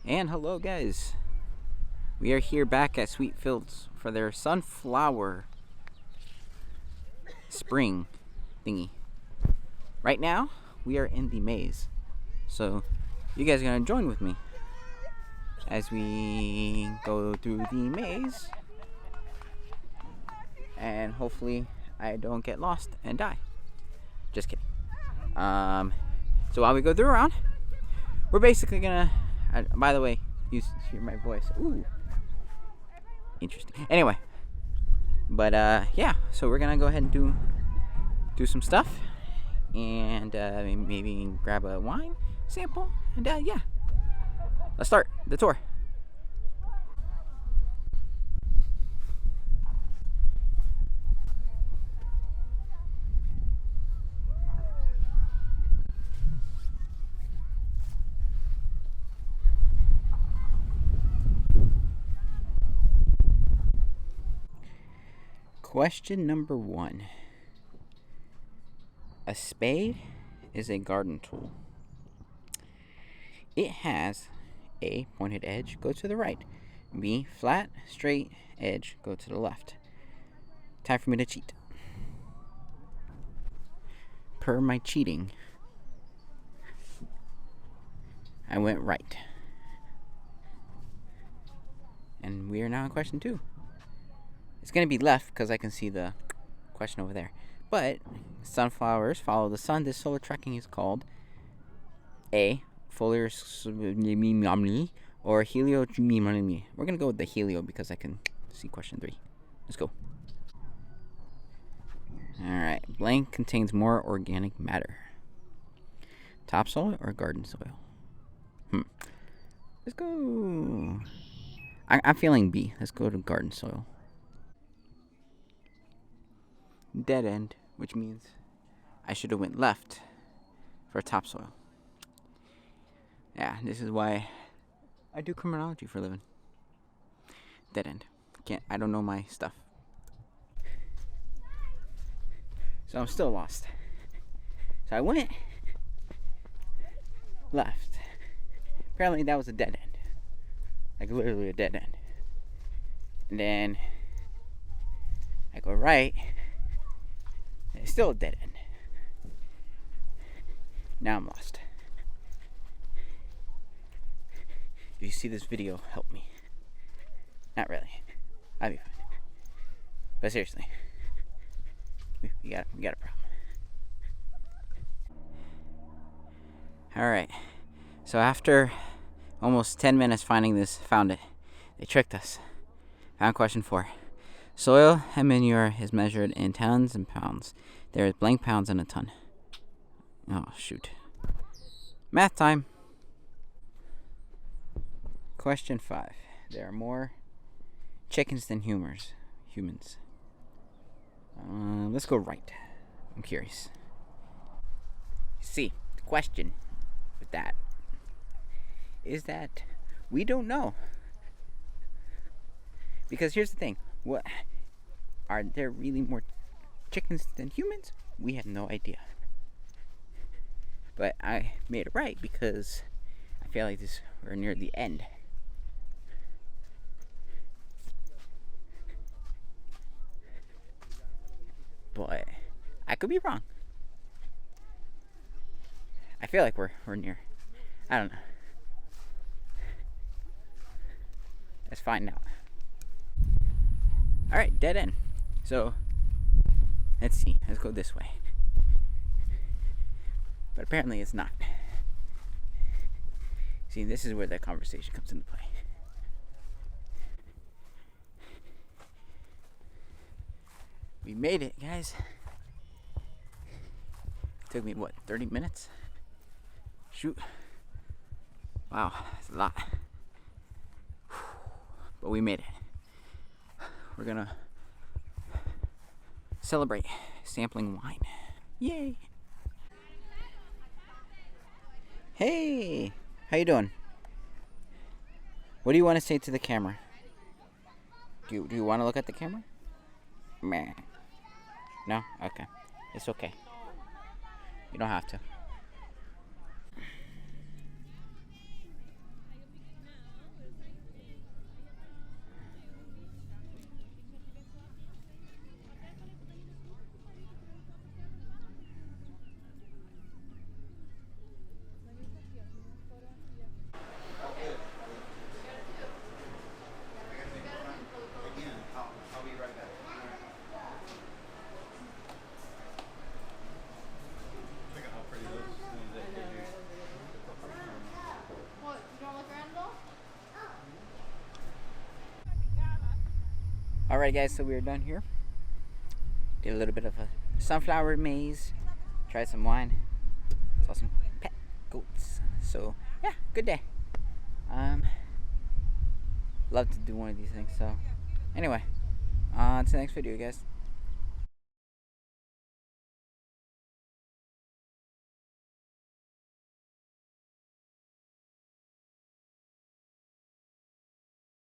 And hello, guys. We are here back at Sweet Fields for their sunflower spring thingy. Right now, we are in the maze. So, you guys are going to join with me as we go through the maze. And hopefully, I don't get lost and die. Just kidding. So while we go through around, we're basically gonna. By the way, you hear my voice. Ooh, interesting. Anyway, but yeah. So we're gonna go ahead and do some stuff, and maybe grab a wine sample, and yeah, let's start the tour. Question number 1. A spade is a garden tool. It has A, pointed edge, go to the right. B, flat, straight edge, go to the left. Time for me to cheat. Per my cheating, I went right. And we are now in question 2. It's going to be left because I can see the question over there. But sunflowers follow the sun. This solar tracking is called A, foliar or helio. We're going to go with the helio because I can see question 3. Let's go. Alright, blank contains more organic matter. Topsoil or garden soil? Let's go. I'm feeling B. Let's go to garden soil. Dead end, which means I should have went left for topsoil. Yeah, this is why I do criminology for a living. Dead end. I don't know my stuff. So I'm still lost. So I went left. Apparently that was a dead end. Like literally a dead end. And then I go right. And it's still a dead end. Now I'm lost. If you see this video, help me. Not really. I'll be fine. But seriously, we got a problem. Alright. So after almost 10 minutes finding this, found it. They tricked us. Found question 4. Soil and manure is measured in tons and pounds. There is blank pounds in a ton. Oh, shoot. Math time. Question 5. There are more chickens than humans. Let's go right. I'm curious. See, the question with that is that we don't know. Because here's the thing. What are there really more chickens than humans? We have no idea. But I made it right because I feel like we're near the end. But I could be wrong. I feel like we're near. I don't know. Let's find out. Alright, dead end. So, let's see. Let's go this way. But apparently it's not. See, this is where that conversation comes into play. We made it, guys. It took me, 30 minutes? Shoot. Wow, that's a lot. But we made it. We're gonna celebrate sampling wine. Yay! Hey! How you doing? What do you want to say to the camera? Do you want to look at the camera? Meh. No? Okay. It's okay. You don't have to. Alright guys, so we're done here. Did a little bit of a sunflower maze. Tried some wine. Saw some pet goats. So yeah, good day. Love to do one of these things. So anyway, on to the next video guys.